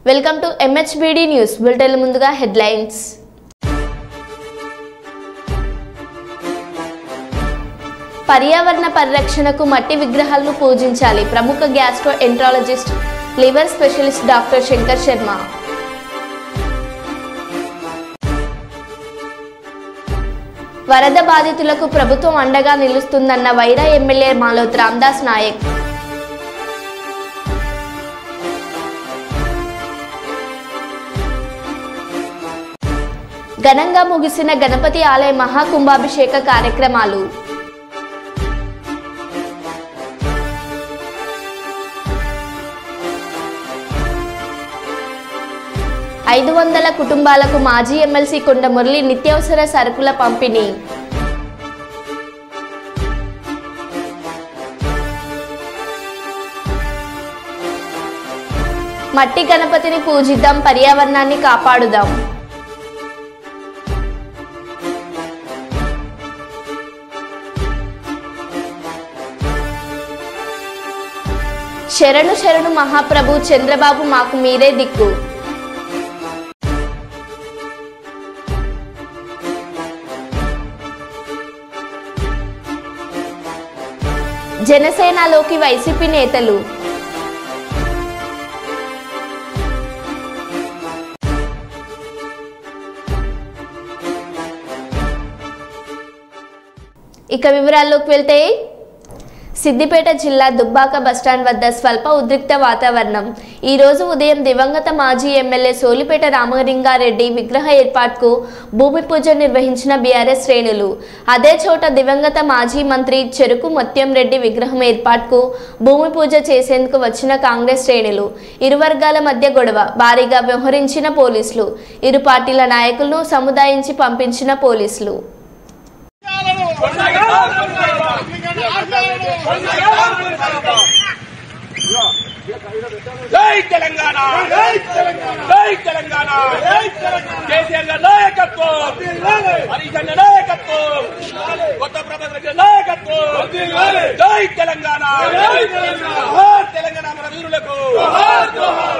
Welcome to MHBD news bulletin. ముందుగా headlines. పర్యావరణ పరిరక్షణకు మట్టి విగ్రహాలను పూజించాలి. ప్రముఖ gastro enterologist, liver specialist doctor Shankar Sharma. వరద బాధితులకు ప్రభుత్వం అండగా నిలుస్తుందన్న వైరా ఎమ్మెల్యే మాలోత్ రామదాస్ నాయక్. ఘనంగా ముగిసిన గణపతి ఆలయ మహాకుంభాభిషేక కార్యక్రమాలు. ఐదు 500 కుటుంబాలకు మాజీ ఎమ్మెల్సీ కొండ మురళి నిత్యావసర సరుకుల పంపిణీ. మట్టి గణపతిని పూజిద్దాం, పర్యావరణాన్ని కాపాడుదాం. శరణు శరణు మహాప్రభు, చంద్రబాబు మాకు మీరే దిక్కు. జనసేనలోకి వైసీపీ నేతలు. ఇక వివరాల్లోకి వెళ్తే, సిద్దిపేట జిల్లా దుబ్బాక బస్టాండ్ వద్ద స్వల్ప ఉద్రిక్త వాతావరణం. ఈ రోజు ఉదయం దివంగత మాజీ ఎమ్మెల్యే సోలిపేట రామలింగారెడ్డి విగ్రహ ఏర్పాటుకు భూమి పూజ నిర్వహించిన బీఆర్ఎస్ శ్రేణులు. అదే చోట దివంగత మాజీ మంత్రి చెరుకు ముత్యం రెడ్డి విగ్రహం ఏర్పాటుకు భూమి పూజ చేసేందుకు వచ్చిన కాంగ్రెస్ శ్రేణులు. ఇరు వర్గాల మధ్య గొడవ. భారీగా వ్యవహరించిన పోలీసులు. ఇరు పార్టీల నాయకులను సముదాయించి పంపించిన పోలీసులు. జై తెలంగాణ, జై తెలంగాణ, కేసీఆర్ గారి నాయకత్వం, హరీష్ అన్న నాయకత్వం, కొత్త ప్రభుత్వ నాయకత్వం. జై తెలంగాణ, జోహార్ తెలంగాణ మన వీరులకు,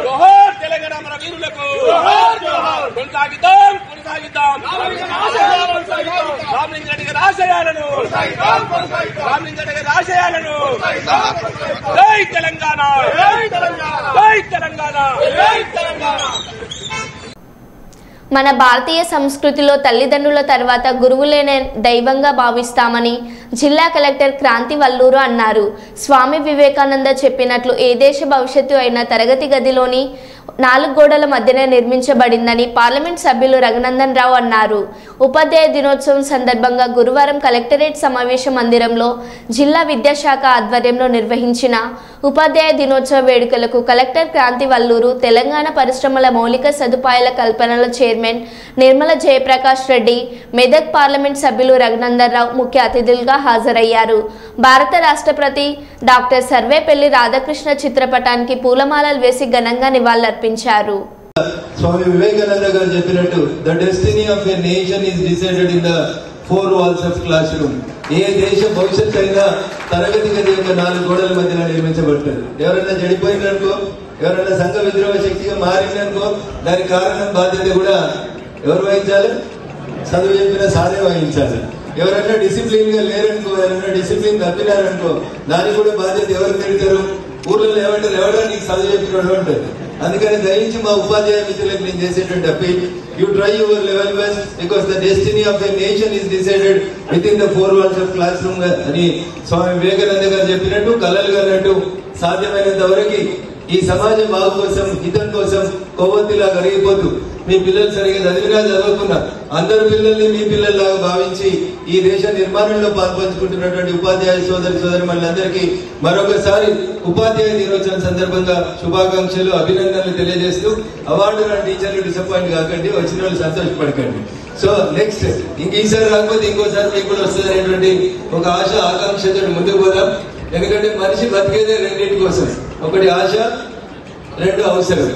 జోహార్ తెలంగాణ మన వీరులకు. కొనసాగిద్దాం, కొనసాగిద్దాం రామలింగారెడ్డి గారి ఆశయాలను, రామలింగారెడ్డి గారి ఆశయాలను. జై తెలంగాణ, జై తెలంగాణ, జై తెలంగాణ. మన భారతీయ సంస్కృతిలో తల్లిదండ్రుల తర్వాత గురువులేనే దైవంగా భావిస్తామని జిల్లా కలెక్టర్ క్రాంతి వల్లూరు అన్నారు. స్వామి వివేకానంద చెప్పినట్లు ఏ దేశ భవిష్యత్తు అయినా తరగతి గదిలోని 4 గోడల మధ్యనే నిర్మించబడిందని పార్లమెంట్ సభ్యులు రఘునందన్ రావు అన్నారు. ఉపాధ్యాయ దినోత్సవం సందర్భంగా గురువారం కలెక్టరేట్ సమావేశ మందిరంలో జిల్లా విద్యాశాఖ ఆధ్వర్యంలో నిర్వహించిన ఉపాధ్యాయ దినోత్సవ వేడుకలకు కలెక్టర్ క్రాంతి వల్లూరు, తెలంగాణ పరిశ్రమల మౌలిక సదుపాయాల కల్పనల చైర్మన్ నిర్మల జయప్రకాష్ రెడ్డి, మెదక్ పార్లమెంట్ సభ్యులు రఘునందన్ రావు ముఖ్య అతిథులుగా హాజరయ్యారు. భారత రాష్ట్రపతి డాక్టర్ సర్వేపల్లి రాధాకృష్ణ చిత్రపటానికి పూలమాలలు వేసి ఘనంగా నివాళులర్పించారు. స్వామి వివేకానంద గారు చెప్పినట్టు the destiny of a nation is decided in the 4 walls of classroom. ఏ దేశ భవిష్యత్తు అయినా తరగతి గది యొక్క 4 గోడల మధ్యన నిర్మించబడుతుంది. ఎవరైనా చెడిపోయిందనుకో, ఎవరైనా సంఘ విద్రోహ శక్తిగా మారిందనుకో, దానికి కారణం బాధ్యత కూడా ఎవరు వహించాలి? చదువు చెప్పిన సాధే వహించాలి. ఎవరైనా డిసిప్లిన్ గా లేరనుకో, ఎవరైనా డిసిప్లిన్ తప్పినారనుకో, దానికి కూడా బాధ్యత ఎవరు తిడతారు? ఊర్లలో ఏమంటారు? ఎవరైనా నీకు చదువు చెప్పినట్టు ఉంటుంది. అందుకని దయించి మా ఉపాధ్యాయ మిత్రులకు నేను చేసేటువంటి appeal, you try your level best because the destiny of a nation is decided with in the 4 walls of class room అని స్వామి వివేకానంద గారు చెప్పినట్టు, కళలు అన్నట్టు సాధ్యమైనంత వరకు ఈ సమాజం బాగు కోసం, హితం కోసం కొవ్వొత్తిలా కరిగిపోతూ మీ పిల్లలు సరిగా చదివినా చదువుకున్నా అందరు పిల్లల్ని మీ పిల్లల్లాగా భావించి ఈ దేశ నిర్మాణంలో పాల్పంచుకుంటున్నటువంటి ఉపాధ్యాయ సోదరి మనందరికీ మరొకసారి ఉపాధ్యాయ దినోత్సవం సందర్భంగా శుభాకాంక్షలు, అభినందనలు తెలియజేస్తూ, అవార్డు నా టీచర్లు డిసప్పాయింట్ కాకండి, వచ్చిన వాళ్ళు సంతోషపడకండి. సో నెక్స్ట్ ఈసారి రాకపోతే ఇంకోసారి మీకు కూడా వస్తుంది అనేటువంటి ఒక ఆశ, ఆకాంక్షతో ముందుకు పోదాం. ఎందుకంటే మనిషి బతికేదే రెండింటి కోసం, ఒకటి ఆశ, 2 అవసరం.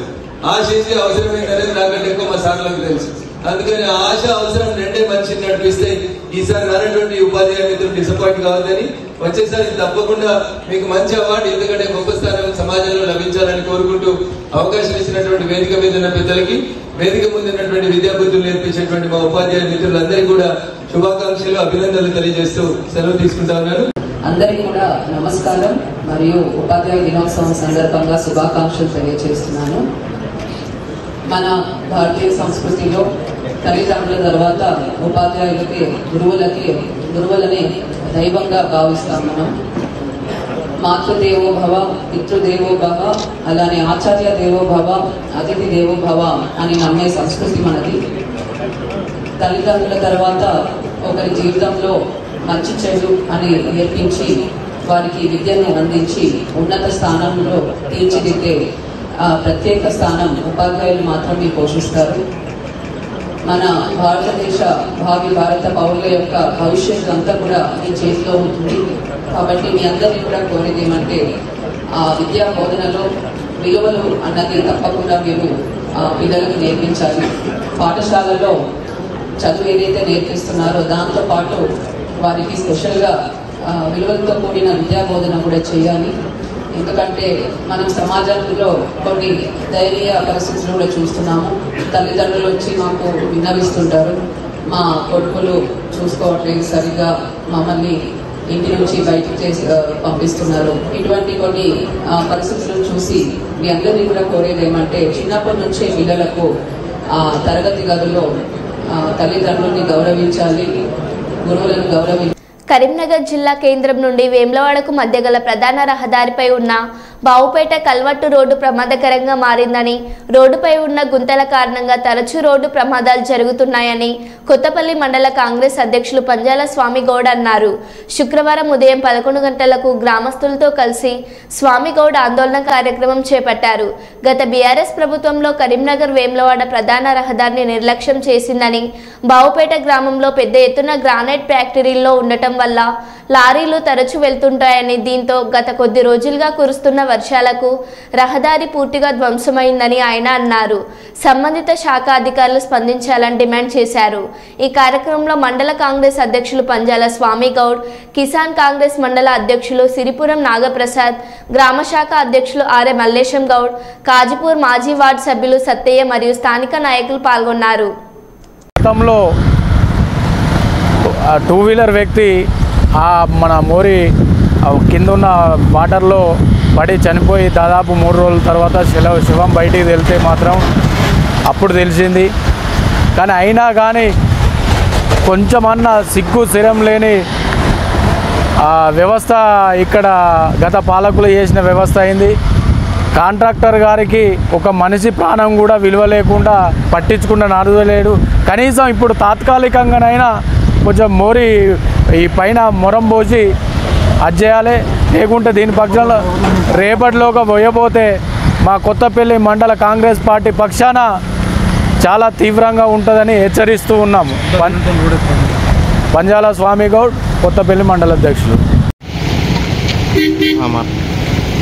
ఆశ ఏంటి, అవసరం ఏంటనేది నాకంటే ఎక్కువ మా సార్లకు తెలుసు. అందుకని ఆశ అవసరం రెండే మనిషిని నడిపిస్తే ఈసారి రానటువంటి ఉపాధ్యాయ మిత్రులు డిసప్పాయింట్ కావద్దని, వచ్చేసరికి తప్పకుండా మీకు మంచి అవార్డు ఎందుకంటే గొప్ప స్థానం సమాజంలో లభించాలని కోరుకుంటూ అవకాశం ఇచ్చినటువంటి వేదిక మీద ఉన్న పెద్దలకి, వేదిక ముందు ఉన్నటువంటి విద్యాబుద్ధులు నేర్పించేటువంటి మా ఉపాధ్యాయ మిత్రులందరికీ కూడా శుభాకాంక్షలు, అభినందనలు తెలియజేస్తూ సెలవు తీసుకుంటా ఉన్నాను. అందరికీ కూడా నమస్కారం మరియు ఉపాధ్యాయ దినోత్సవం సందర్భంగా శుభాకాంక్షలు తెలియజేస్తున్నాను. మన భారతీయ సంస్కృతిలో తల్లిదండ్రుల తర్వాత ఉపాధ్యాయులకి గురువులని దైవంగా భావిస్తాం మనం. మాతృదేవో భవ, పితృదేవో భవ, అలానే ఆచార్య దేవో భవ, అతిథి దేవో భవ అని నమ్మే సంస్కృతి మనది. తల్లిదండ్రుల తర్వాత ఒకరి జీవితంలో మంచి చెడు అని నేర్పించి వారికి విద్యను అందించి ఉన్నత స్థానంలో తీర్చిదిద్దే ప్రత్యేక స్థానం ఉపాధ్యాయులు మాత్రమే పోషిస్తారు. మన భారతదేశ భావి భారత పౌరుల యొక్క భవిష్యత్తు అంతా కూడా మీ చేతిలో ఉంటుంది. కాబట్టి మీ అందరినీ కూడా కోరేది ఏమంటే ఆ విద్యా బోధనలో విలువలు అన్నది తప్పకుండా మీరు పిల్లలకు నేర్పించాలి. పాఠశాలలో చదువు ఏదైతే నేర్పిస్తున్నారో దాంతోపాటు వారికి స్పెషల్గా విలువలతో కూడిన విద్యా బోధన కూడా చేయాలి. ఎందుకంటే మనం సమాజంలో కొన్ని దయనీయ పరిస్థితులు కూడా చూస్తున్నాము. తల్లిదండ్రులు వచ్చి మాకు విన్నవిస్తుంటారు, మా కొడుకులు చూసుకోవట్లేదు సరిగా, మమ్మల్ని ఇంటి నుంచి బయటకు చేసి పంపిస్తున్నారు. ఇటువంటి కొన్ని పరిస్థితులను చూసి మీ అందరినీ కూడా కోరేది ఏమంటే చిన్నప్పటి నుంచే పిల్లలకు తరగతి గదిలో తల్లిదండ్రుల్ని గౌరవించాలి, గురువులను గౌరవించాలి. కరీంనగర్ జిల్లా కేంద్రం నుండి వేములవాడకు మధ్య గల ప్రధాన రహదారిపై ఉన్న బావుపేట కల్వట్టు రోడ్డు ప్రమాదకరంగా మారిందని, రోడ్డుపై ఉన్న గుంతల కారణంగా తరచూ రోడ్డు ప్రమాదాలు జరుగుతున్నాయని కొత్తపల్లి మండల కాంగ్రెస్ అధ్యక్షులు పంజాల స్వామిగౌడ్ అన్నారు. శుక్రవారం ఉదయం 11 గంటలకు గ్రామస్తులతో కలిసి స్వామిగౌడ్ ఆందోళన కార్యక్రమం చేపట్టారు. గత బీఆర్ఎస్ ప్రభుత్వంలో కరీంనగర్ వేములవాడ ప్రధాన రహదారిని నిర్లక్ష్యం చేసిందని, బావుపేట గ్రామంలో పెద్ద ఎత్తున గ్రానైట్ ఫ్యాక్టరీల్లో ఉండటం వల్ల లారీలు తరచూ వెళ్తుంటాయని, దీంతో గత కొద్ది రోజులుగా కురుస్తున్న వర్షాలకు రహదారి పూర్తిగా ధ్వంసమైందని ఆయన అన్నారు. సంబంధిత శాఖ అధికారులు స్పందించాలని డిమాండ్ చేశారు. ఈ కార్యక్రమంలో మండల కాంగ్రెస్ అధ్యక్షులు పంజాల స్వామిగౌడ్, కిసాన్ కాంగ్రెస్ మండల అధ్యక్షులు సిరిపురం నాగప్రసాద్, గ్రామ శాఖ అధ్యక్షులు ఆర్ఏ మల్లేశం గౌడ్, కాజీపూర్ మాజీ వార్డు సభ్యులు సత్తయ్య మరియు స్థానిక నాయకులు పాల్గొన్నారు. టూ వీలర్ వ్యక్తి మన మోరి కింద ఉన్న వాటర్లో పడి చనిపోయి దాదాపు 3 రోజుల తర్వాత శవం బయటికి వెళ్తే మాత్రం అప్పుడు తెలిసింది. కానీ అయినా కానీ కొంచెమన్నా సిగ్గు శరం లేని వ్యవస్థ ఇక్కడ గత పాలకులు చేసిన వ్యవస్థ అయింది. కాంట్రాక్టర్ గారికి ఒక మనిషి ప్రాణం కూడా విలువ లేకుండా పట్టించుకున్న నడవలేడు. కనీసం ఇప్పుడు తాత్కాలికంగానైనా కొంచెం మోరి ఈ పైన మొరం పోసి అది చేయాలి. లేకుంటే దీని పక్షంలో రేపటిలోగా పోయబోతే మా కొత్తపల్లి మండల కాంగ్రెస్ పార్టీ పక్షాన చాలా తీవ్రంగా ఉంటుందని హెచ్చరిస్తూ ఉన్నాము. పంజాల స్వామిగౌడ్, కొత్తపల్లి మండల అధ్యక్షులు.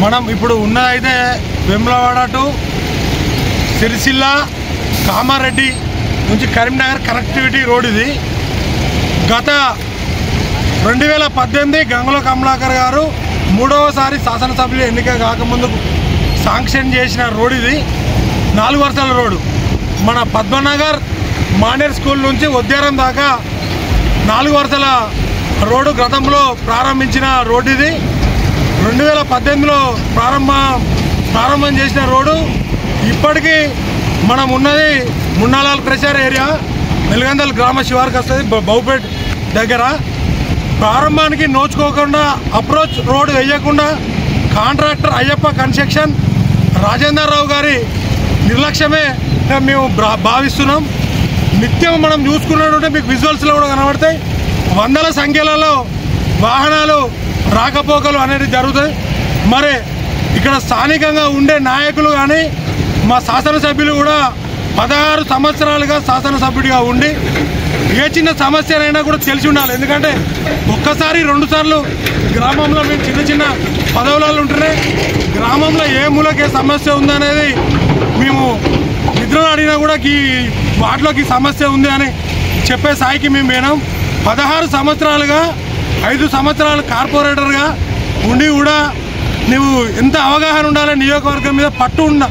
మనం ఇప్పుడు ఉన్నదైతే వేములవాడ టు సిరిసిల్ల కామారెడ్డి నుంచి కరీంనగర్ కనెక్టివిటీ రోడ్. ఇది గత 2018 గంగుల కమలాకర్ గారు 3వసారి శాసనసభ్యులు ఎన్నిక కాకముందు శాంక్షన్ చేసిన రోడ్. ఇది 4 వరుసల రోడ్డు. మన పద్మనగర్ మానేర్ స్కూల్ నుంచి ఉద్యానం దాకా 4 వరుసల రోడ్డు గతంలో ప్రారంభించిన రోడ్డు. ఇది 2018లో ప్రారంభం చేసిన రోడ్డు. ఇప్పటికీ మనం ఉన్నది మున్నాలాల్ ప్రెషర్ ఏరియా, మెల్గందల్ గ్రామ శివారికి వస్తుంది, బౌపేట్ దగ్గర. ప్రారంభానికి నోచుకోకుండా అప్రోచ్ రోడ్ వేయకుండా కాంట్రాక్టర్ అయ్యప్ప కన్స్ట్రక్షన్ రాజేందర్ రావు గారి నిర్లక్ష్యమే మేము భావిస్తున్నాం. నిత్యం మనం చూసుకున్నట్టుంటే మీకు విజువల్స్లో కూడా కనబడతాయి, వందల సంఖ్యలలో వాహనాలు రాకపోకలు అనేది జరుగుతాయి. మరి ఇక్కడ స్థానికంగా ఉండే నాయకులు కానీ మా శాసనసభ్యులు కూడా 16 సంవత్సరాలుగా శాసనసభ్యుడిగా ఉండి ఏ చిన్న సమస్యనైనా కూడా తెలిసి ఉండాలి. ఎందుకంటే ఒక్కసారి 2 సార్లు గ్రామంలో మేము చిన్న పదవులలో ఉంటేనే గ్రామంలో ఏ మూలకే సమస్య ఉందనేది మేము నిద్రలో అడిగినా కూడా ఈ వాటిలోకి సమస్య ఉంది అని చెప్పే స్థాయికి మేము పోయినాం. 16 సంవత్సరాలుగా 5 సంవత్సరాలు కార్పొరేటర్గా ఉండి కూడా నువ్వు ఎంత అవగాహన ఉండాలి, నియోజకవర్గం మీద పట్టు ఉన్న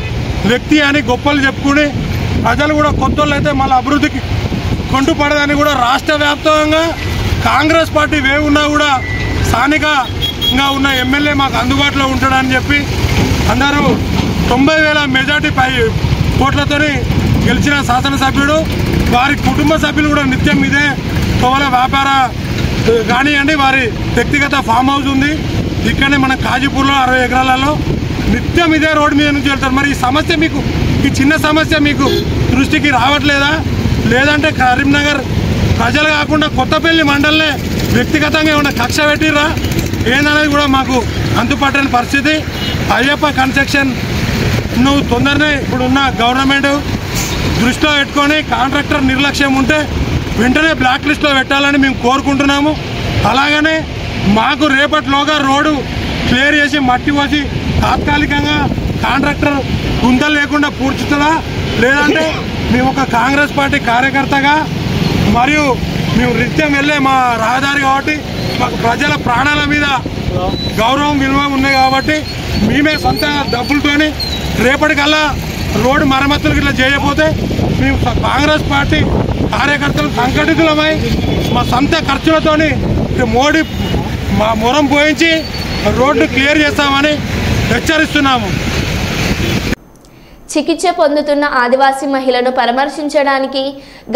వ్యక్తి అని గొప్పలు చెప్పుకుని ప్రజలు కూడా కొత్త వాళ్ళు అయితే మళ్ళీ అభివృద్ధికి కొంటుపడదని కూడా రాష్ట్ర వ్యాప్తంగా కాంగ్రెస్ పార్టీ వేవ్ ఉన్నా కూడా స్థానికంగా ఉన్న ఎమ్మెల్యే మాకు అందుబాటులో ఉంటాడని చెప్పి అందరూ 90,000 మెజార్టీ ఓట్లతో గెలిచిన శాసనసభ్యుడు. వారి కుటుంబ సభ్యులు కూడా నిత్యం ఇదే తోల వ్యాపార కానివ్వండి, వారి వ్యక్తిగత ఫామ్ హౌస్ ఉంది ఇక్కడనే మన కాజీపూర్లో 60 ఎకరాలలో నిత్యం ఇదే రోడ్డు మీద నుంచి వెళ్తారు. మరి ఈ సమస్య మీకు, ఈ చిన్న సమస్య మీకు దృష్టికి రావట్లేదా? లేదంటే కరీంనగర్ ప్రజలు కాకుండా కొత్తపల్లి మండలనే వ్యక్తిగతంగా ఏమైనా కక్ష పెట్టిరా ఏందనేది కూడా మాకు అంతుపట్టని పరిస్థితి. అయ్యప్ప కన్స్ట్రక్షన్ నువ్వు తొందరనే ఇప్పుడున్న గవర్నమెంట్ దృష్టిలో పెట్టుకొని కాంట్రాక్టర్ నిర్లక్ష్యం ఉంటే వెంటనే బ్లాక్ లిస్ట్లో పెట్టాలని మేము కోరుకుంటున్నాము. అలాగనే మాకు రేపటిలోగా రోడ్డు క్లియర్ చేసి మట్టి పోసి తాత్కాలికంగా కాంట్రాక్టర్ గుంతలు లేకుండా పూడ్చుతుందా, లేదంటే మేము ఒక కాంగ్రెస్ పార్టీ కార్యకర్తగా మరియు మేము నిత్యం వెళ్ళే మా రహదారి కాబట్టి మాకు ప్రజల ప్రాణాల మీద గౌరవం విలువ ఉన్నాయి కాబట్టి మేమే సొంత డబ్బులతోని రేపటికల్లా రోడ్డు మరమ్మతులకు ఇట్లా చేయకపోతే మేము కాంగ్రెస్ పార్టీ కార్యకర్తలు సంఘటితులమై మా సొంత ఖర్చులతోని మోడీ మా మొరం పోయించి రోడ్డు క్లియర్ చేస్తామని హెచ్చరిస్తున్నాము. చికిత్స పొందుతున్న ఆదివాసీ మహిళను పరామర్శించడానికి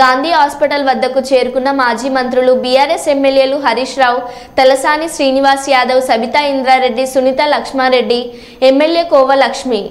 గాంధీ హాస్పిటల్ వద్దకు చేరుకున్న మాజీ మంత్రులు బీఆర్ఎస్ ఎమ్మెల్యేలు హరీష్ రావు, తలసాని శ్రీనివాస్ యాదవ్, సబితా ఇంద్రారెడ్డి, సునీత లక్ష్మారెడ్డి, ఎమ్మెల్యే కోవ లక్ష్మి.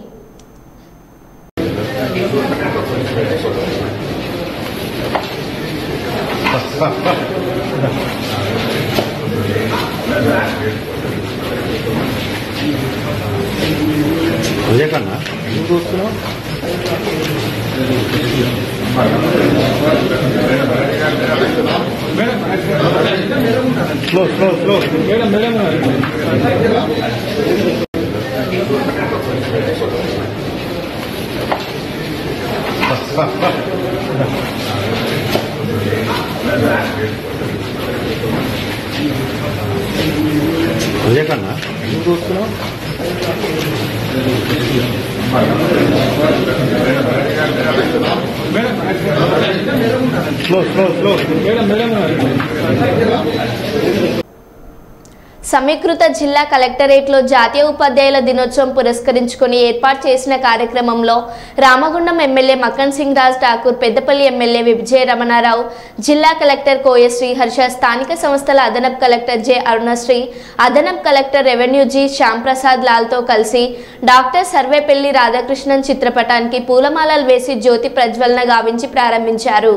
సమీకృత జిల్లా కలెక్టరేట్లో జాతీయ ఉపాధ్యాయుల దినోత్సవం పురస్కరించుకుని ఏర్పాటు చేసిన కార్యక్రమంలో రామగుండం ఎమ్మెల్యే మక్కన్ సింగ్ రాజ్ ఠాకూర్, పెద్దపల్లి ఎమ్మెల్యే విజయ రమణారావు, జిల్లా కలెక్టర్ కోయ శ్రీహర్ష, స్థానిక సంస్థల అదనపు కలెక్టర్ జె అరుణశ్రీ, అదనపు కలెక్టర్ రెవెన్యూ జి శ్యాంప్రసాద్ లాల్తో కలిసి డాక్టర్ సర్వేపల్లి రాధాకృష్ణన్ చిత్రపటానికి పూలమాలలు వేసి జ్యోతి ప్రజ్వలన గావించి ప్రారంభించారు.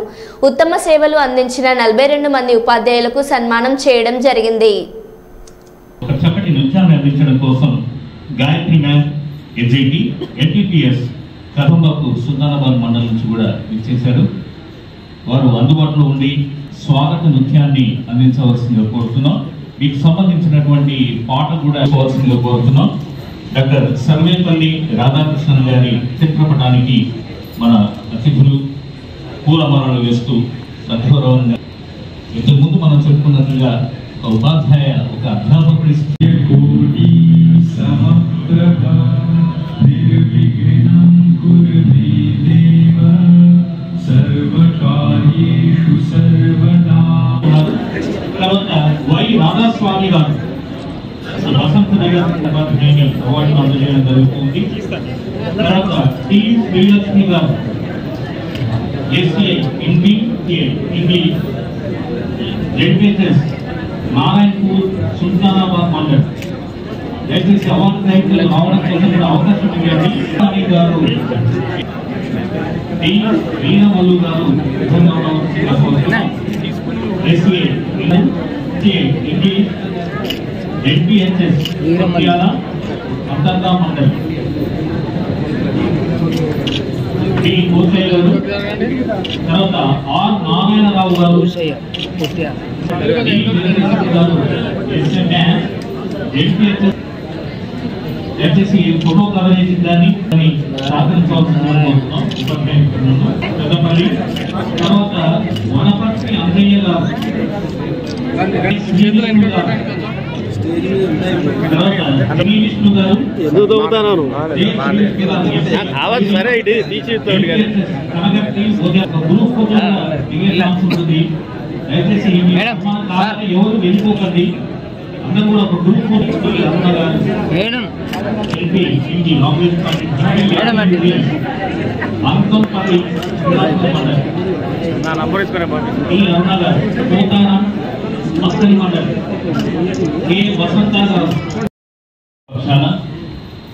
ఉత్తమ సేవలు అందించిన 42 మంది ఉపాధ్యాయులకు సన్మానం చేయడం జరిగింది. ఒక చక్కటి నృత్యాన్ని అందించడం కోసం Gayatri ma'am, SIT, NTPS Kadambapu Sultanabad మండలం నుంచి కూడా ఇచ్చేశారు. వారు అందుబాటులో ఉండి స్వాగత నృత్యాన్ని అందించవలసిందిగా కోరుతున్నాం. మీకు సంబంధించినటువంటి పాట కూడా ఇవ్వవలసిందిగా కోరుతున్నాం. డాక్టర్ సర్వేపల్లి రాధాకృష్ణన్ గారి చిత్రపటానికి మన అతిథులు పూలమాలలు వేస్తూ సగౌరవంగా, ఇంతకుముందు మనం చెప్పుకున్నట్లుగా ఒక ఉపాధ్యాయ, ఒక అధ్యాపకుడి తర్వాత వై రాధాస్వామి గారు వసంత నగర్ అవార్డు అందజేయడం జరుగుతుంది. తర్వాత టి శ్రీలక్ష్మి గారు SA English ZPS Narayanpur Sultanabad mandal. దయచేసి అవార్డు గ్రహీతలు రావడం కోసం కూడా అవకాశం ఇవ్వండి. గారు డి వీరమల్లు గారు ఎస్ఏ ఇంగ్లీష్ జెడ్పీహెచ్ఎస్ అంతర్గా మండల్. డి కోసయ్య గారు, తర్వాత ఆర్ నారాయణరావు గారు, దయచేసి ఫోటో కవరేజ్ దాన్ని సహకరించవలసిందిగా కోరుతున్నాం. ఎవరు వెళ్ళిపోకండి, అందరూ కూడా ఒక గ్రూప్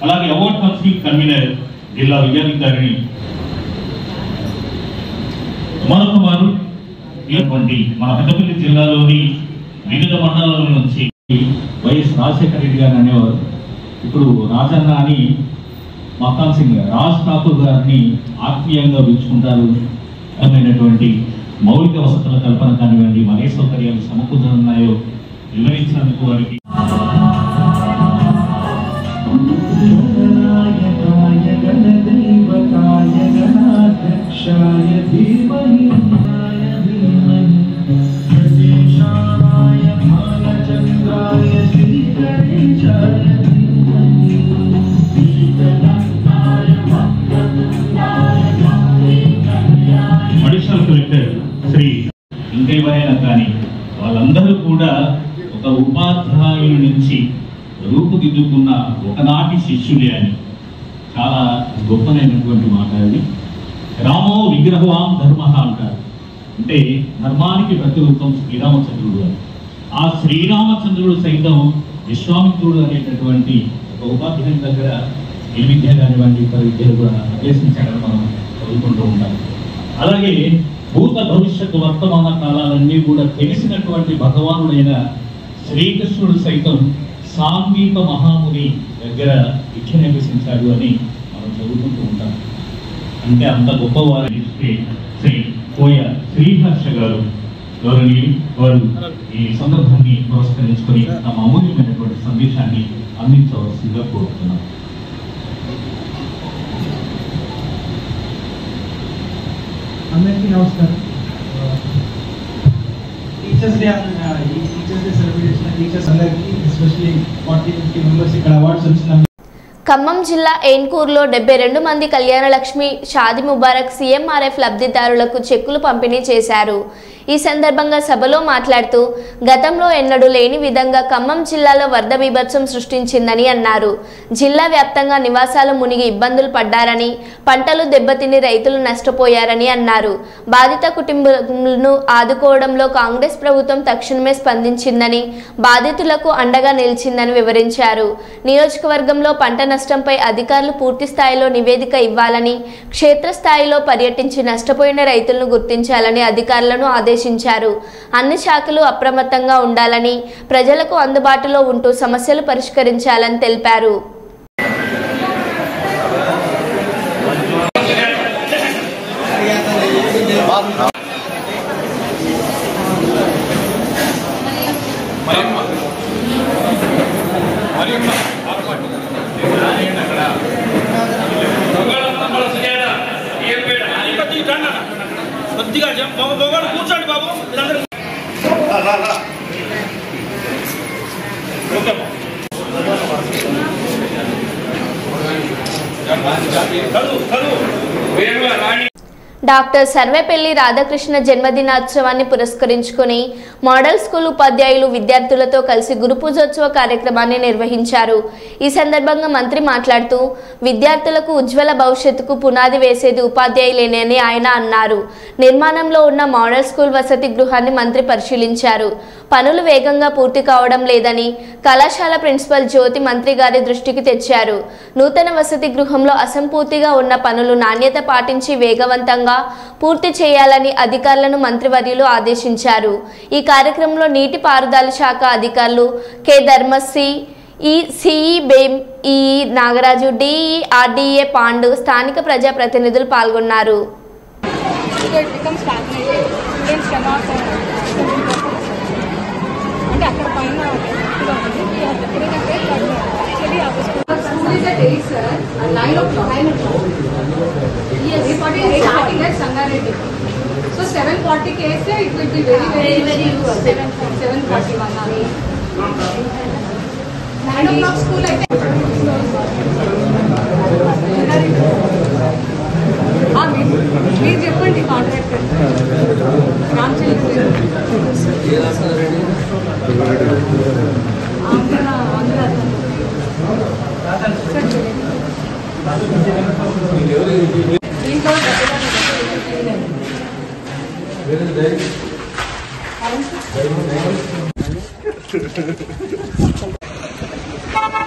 అలాగే అవార్డ్ కౌన్సిల్ కన్వీనర్ జిల్లా విద్యాధికారిని మరొక వారు మన పెద్దపల్లి జిల్లాలోని వివిధ మండలాల నుంచి వైఎస్ రాజశేఖర రెడ్డి గారు అనేవారు. ఇప్పుడు రాజన్న అని మకాన్ సింగ్ రాజ్ ఠాకూర్ గారిని ఆత్మీయంగా పిలుచుకుంటారు. అమైనటువంటి మౌలిక వసతుల కల్పన కానివ్వండి, మరే సౌకర్యాలు సమకూరుతున్నాయో వివరించినందుకు వారికి అడిషనల్ కలెక్టర్ శ్రీ ఇంకేమైనా కానీ వాళ్ళందరూ కూడా ఒక ఉపాధ్యాయుల నుంచి రూపుదిద్దుకున్న ఒకనాటి శిష్యులే అని చాలా గొప్పనైనటువంటి మాట అది. రామో విగ్రహవాం ధర్మ అంటారు. అంటే ధర్మానికి ప్రతిరూపం శ్రీరామచంద్రుడు అని. ఆ శ్రీరామచంద్రుడు సైతం విశ్వామిత్రుడు అనేటటువంటి ఒక ఉపాధ్యాయుని దగ్గర ఈ విద్య కానివ్వండి ఇతర విద్యలు కూడా అభ్యసించాలని మనం చదువుకుంటూ ఉంటాం. అలాగే భూత భవిష్యత్తు వర్తమాన కాలాలన్నీ కూడా తెలిసినటువంటి భగవానుడైన శ్రీకృష్ణుడు సైతం సాంఘిక మహాముని దగ్గర విద్యను అభ్యసించాడు అని మనం చదువుకుంటూ ఉంటాం. అంటే అంత గొప్పవారు శ్రీ కోయ శ్రీహర్ష గారు గౌరవనీయులు వారు ఈ సందర్భాన్ని పురస్కరించుకొని తమ అమూల్యమైనటువంటి సందేశాన్ని అందించవలసిందిగా కోరుతున్నాం. అందరికీ నమస్కారం. టీచర్స్ డే ఈ టీచర్స్ డే సెలబ్రేట్ చేసిన టీచర్స్ అందరికీ ఎస్పెషల్లీ 40-50 మెంబర్స్ ఇక్కడ అవార్డ్స్ వచ్చిన ఖమ్మం జిల్లా ఏన్కూరులో 72 మంది కళ్యాణలక్ష్మి షాది ముబారక్ సీఎంఆర్ఎఫ్ లబ్ధిదారులకు చెక్కులు పంపిణీ చేశారు. ఈ సందర్భంగా సభలో మాట్లాడుతూ గతంలో ఎన్నడూ లేని విధంగా ఖమ్మం జిల్లాలో వరద బీభత్సం సృష్టించిందని అన్నారు. జిల్లా వ్యాప్తంగా నివాసాలు మునిగి ఇబ్బందులు పడ్డారని, పంటలు దెబ్బతిని రైతులు నష్టపోయారని అన్నారు. బాధిత కుటుంబాలను ఆదుకోవడంలో కాంగ్రెస్ ప్రభుత్వం తక్షణమే స్పందించిందని, బాధితులకు అండగా నిలిచిందని వివరించారు. నియోజకవర్గంలో పంట నష్టంపై అధికారులు పూర్తి స్థాయిలో నివేదిక ఇవ్వాలని, క్షేత్రస్థాయిలో పర్యటించి నష్టపోయిన రైతులను గుర్తించాలని అధికారులను ఆదేశించారు. అన్ని శాఖలు అప్రమత్తంగా ఉండాలని, ప్రజలకు అందుబాటులో ఉంటూ సమస్యలు పరిష్కరించాలని తెలిపారు. కూర్చోండి బాబు. డాక్టర్ సర్వేపల్లి రాధాకృష్ణ జన్మదినోత్సవాన్ని పురస్కరించుకుని మోడల్ స్కూల్ ఉపాధ్యాయులు విద్యార్థులతో కలిసి గురు పూజోత్సవ కార్యక్రమాన్ని నిర్వహించారు. ఈ సందర్భంగా మంత్రి మాట్లాడుతూ విద్యార్థులకు ఉజ్వల భవిష్యత్తుకు పునాది వేసేది ఉపాధ్యాయులేనని ఆయన అన్నారు. నిర్మాణంలో ఉన్న మోడల్ స్కూల్ వసతి గృహాన్ని మంత్రి పరిశీలించారు. పనులు వేగంగా పూర్తి కావడం లేదని కళాశాల ప్రిన్సిపల్ జ్యోతి మంత్రి గారి దృష్టికి తెచ్చారు. నూతన వసతి గృహంలో అసంపూర్తిగా ఉన్న పనులు నాణ్యత పాటించి వేగవంతంగా పూర్తి చేయాలని అధికారులను మంత్రివర్యులు ఆదేశించారు. ఈ కార్యక్రమంలో నీటిపారుదల శాఖ అధికారులు కె ధర్మశ్రీ, సిఈ బేం, ఈ నాగరాజు, డిఈ, ఆర్డీఏ పాండు, స్థానిక ప్రజాప్రతినిధులు పాల్గొన్నారు. అంటే అక్కడ పైన School is at 8, sir. At 9 o'clock. 9 o'clock. Yes. 8:40 starting at Sangareddy. So 7:40 case, it will be very good. 7:41. 9 o'clock school అయితే మీరు చెప్పండి కాంట్రాక్టర్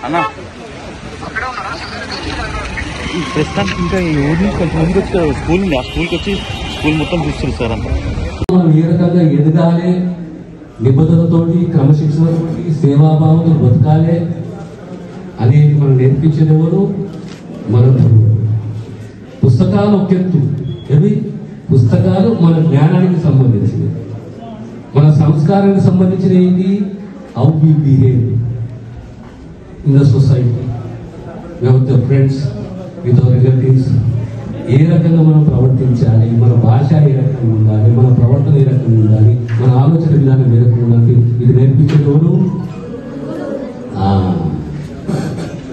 అన్నా ప్రస్తుతానికి ఇంకా ఈ ఊరి నుంచి కొంచెం ముందుకు వచ్చి స్కూల్ ఉంది, ఆ స్కూల్కి వచ్చి స్కూల్ మొత్తం చూస్తారు సార్ అంతా. మనం ఏ రకంగా ఎదగాలి, నిబద్ధతతోటి క్రమశిక్షణతోటి సేవాభావంతో బతకాలి అనేది మనం నేర్పించేది ఎవరు? మన పుస్తకాలు ఒక ఎత్తు, ఏవి పుస్తకాలు మన జ్ఞానానికి సంబంధించినవి, మన సంస్కారానికి సంబంధించిన ఏంటి? How we behave in the society, with the friends, with our relatives, ఏ రకంగా మనం ప్రవర్తించాలి, మన భాష ఏ రకంగా ఉండాలి, మన ప్రవర్తన ఏ రకంగా ఉండాలి, మన ఆలోచన విధానం ఏ రకంగా ఉండాలి, ఇది నేర్పించేటోడు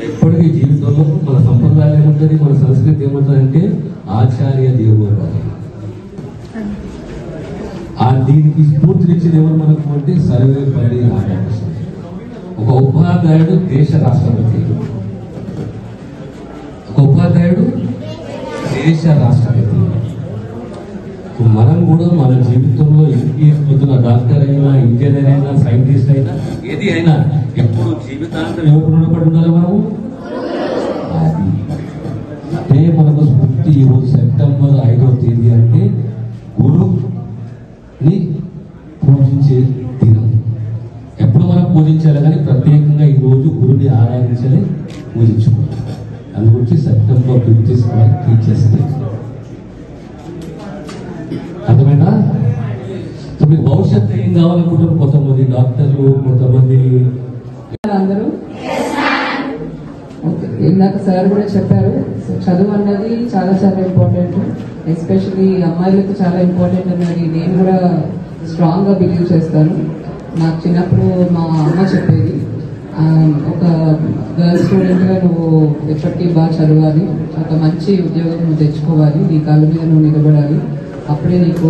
ఎప్పటికీ జీవితంలో మన సంప్రదాయం ఏముంటుంది, మన సంస్కృతి ఏముంటుంది అంటే ఆచార్య దేవోభవ. దీనికి స్ఫూర్తినిచ్చేది ఎవరు మనకు అంటే సర్వేపల్లి రాధాకృష్ణ. ఒక ఉపాధ్యాయుడు దేశ రాష్ట్రపతి, ఒక ఉపాధ్యాయుడు దేశ రాష్ట్రపతి. మనం కూడా మన జీవితంలో పొద్దున డాక్టర్ అయినా, ఇంజనీర్ అయినా, సైంటిస్ట్ అయినా, ఏది అయినా ఎప్పుడు జీవితాంతం ఎవరు రుణపడి ఉండాలి మనము? అది అంటే మనకు స్ఫూర్తి. ఈరోజు సెప్టెంబర్ 5వ తేదీ అంటే గురుని పూజించే దినం. ఎప్పుడు మనం పూజించాలి కానీ ప్రత్యేకంగా ఈరోజు గురుని ఆరాధించాలి, పూజించుకోవాలి. అందుగురించి సెప్టెంబర్ 5 టీచర్స్ డే. అర్థమైనా? మీకు భవిష్యత్తు ఏం కావాలనుకుంటారు? కొంతమంది డాక్టర్లు, కొంతమంది అందరూ ఇందాక సార్ కూడా చెప్పారు, చదువు అన్నది చాలా చాలా ఇంపార్టెంట్, ఎస్పెషల్లీ అమ్మాయిలకు చాలా ఇంపార్టెంట్ అన్నది నేను కూడా స్ట్రాంగ్గా బిలీవ్ చేస్తాను. నాకు చిన్నప్పుడు మా అమ్మ చెప్పేది, ఒక గర్ల్ స్టూడెంట్గా నువ్వు ఎప్పటికీ బాగా చదవాలి, ఒక మంచి ఉద్యోగం నువ్వు తెచ్చుకోవాలి, నీ కాళ్ళ మీద నువ్వు నిలబడాలి, అప్పుడే నీకు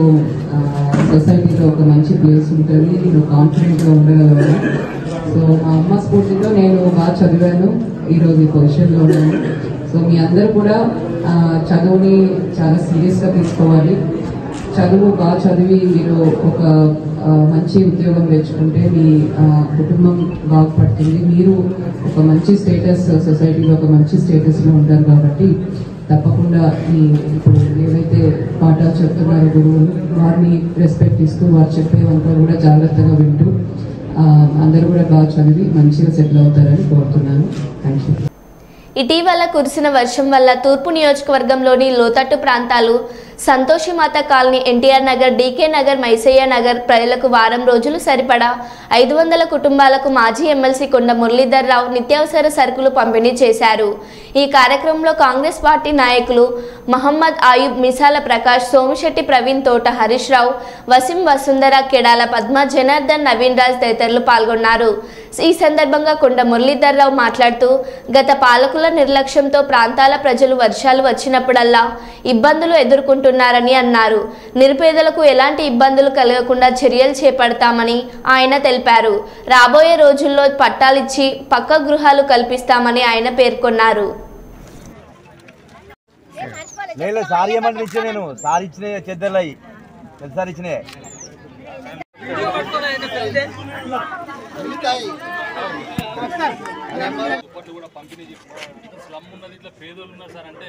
సొసైటీలో ఒక మంచి ప్లేస్ ఉంటుంది, నువ్వు కాన్ఫిడెంట్గా ఉండగలవాలి. సో మా అమ్మ స్ఫూర్తితో నేను బాగా చదివాను, ఈరోజు ఈ పొజిషన్లో ఉన్నాను. సో మీ అందరూ కూడా చదువుని చాలా సీరియస్గా తీసుకోవాలి. చదువు బాగా చదివి మీరు ఒక మంచి ఉద్యోగం తెచ్చుకుంటే మీ కుటుంబం బాగుపడుతుంది, మీరు ఒక మంచి స్టేటస్, సొసైటీలో ఒక మంచి స్టేటస్లో ఉంటారు. కాబట్టి తప్పకుండా మీ ఇప్పుడు ఏవైతే పాఠాలు చెప్తున్నారో గురువులు, వారిని రెస్పెక్ట్ ఇస్తూ వారు చెప్పేవంతా కూడా జాగ్రత్తగా వింటూ అందరూ కూడా బాగా చదివి మంచిగా సెటిల్ అవుతారని కోరుతున్నాను. Thank you. ఇటీవల కురిసిన వర్షం వల్ల తూర్పు నియోజకవర్గంలోని లోతట్టు ప్రాంతాలు సంతోషిమాత కాలనీ, ఎన్టీఆర్ నగర్, డీకే నగర్, మైసయ్య నగర్ ప్రజలకు వారం రోజులు సరిపడా 500 కుటుంబాలకు మాజీ ఎమ్మెల్సీ కొండ మురళీధర్ రావు నిత్యావసర సరుకులు పంపిణీ చేశారు. ఈ కార్యక్రమంలో కాంగ్రెస్ పార్టీ నాయకులు మహమ్మద్ ఆయుబ్, మిసాల ప్రకాష్, సోమిశెట్టి ప్రవీణ్, తోట హరీష్ రావు, వసీం, వసుంధర, కెడాల పద్మ, జనార్దన్, నవీన్ రాజ్ తదితరులు పాల్గొన్నారు. ఈ సందర్భంగా కొండ మురళీధర్ రావు మాట్లాడుతూ, గత పాలకుల నిర్లక్ష్యంతో ప్రాంతాల ప్రజలు వర్షాలు వచ్చినప్పుడల్లా ఇబ్బందులు ఎదుర్కొంటున్నారని అన్నారు. నిరుపేదలకు ఎలాంటి ఇబ్బందులు కలగకుండా చర్యలు చేపడతామని ఆయన తెలిపారు. రాబోయే రోజుల్లో పట్టాలిచ్చి పక్క గృహాలు కల్పిస్తామని ఆయన పేర్కొన్నారు. స్లమ్ ఉన్నది, ఇట్లా పేదోళ్ళు ఉన్నారు సార్ అంటే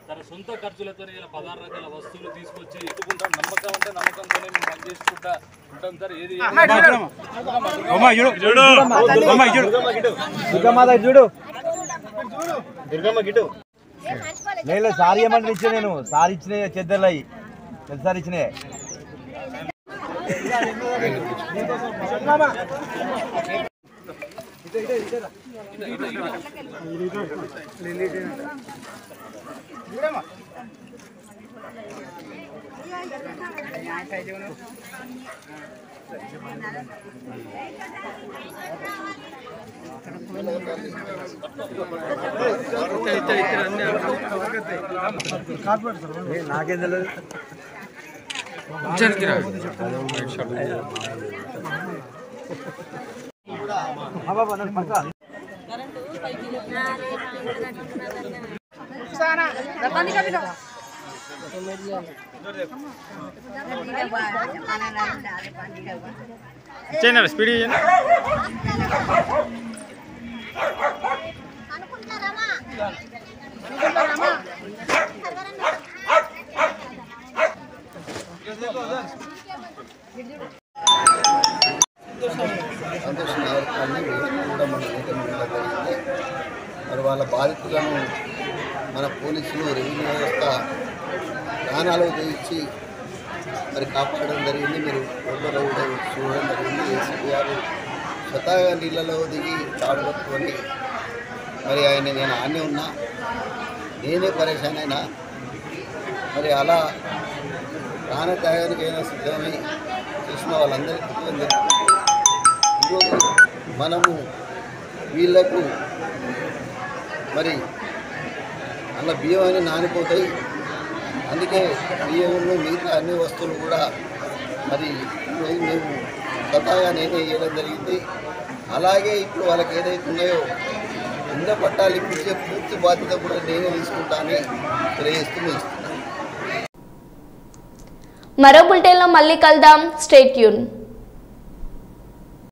తన సొంత ఖర్చులతో ఇలా 16 రకాల వస్తువులు తీసుకొచ్చి ఎత్తుకుంటాం. నమ్మకం అంటే నమ్మకంతోనే మేము పని చేసుకుంటా ఉంటాం సార్. ఏది సారీ ఏమని ఇచ్చా, నేను సార్ ఇచ్చిన చెద్దర్లు అయ్యి సార్ ఇచ్చినాయి. నాకేం తెలియదు స్పీడ్ సంతోష్ నగర్ కానీ కూడా మన జరిగింది. మరి వాళ్ళ బాధితులను మన పోలీసులు రెవెన్యూ వ్యవస్థ ప్రాణాలు తెచ్చి మరి కాపాడడం జరిగింది. మీరు ఫోటోలో కూడా చూడడం జరిగింది. ఏసీపీ గారు స్వతహాగా నీళ్ళలో దిగి తాడు పట్టుకొని మరి ఆయన నేను ఆనే ఉన్నా, నేనే పరేషాన్ అయినా, మరి అలా ప్రాణత్యాగానికైనా సిద్ధమై చేసిన వాళ్ళందరికీ ఈరోజు మనము వీళ్లకు మరి అలా బియ్యం అని నానిపోతాయి. అందుకే బియ్యంలో మిగతా అన్ని వస్తువులు కూడా మరి ఈరోజు మేము స్వతహాగా నేనే ఇవ్వడం జరిగింది. అలాగే ఇప్పుడు వాళ్ళకి ఏదైతే ఉన్నాయో ఇళ్ళ పట్టాలు ఇప్పించే పూర్తి బాధ్యత కూడా నేనే తీసుకుంటానని తెలియజేస్తూ మరో బులెటిన్లో మళ్ళీ కలుద్దాం. Stay tune.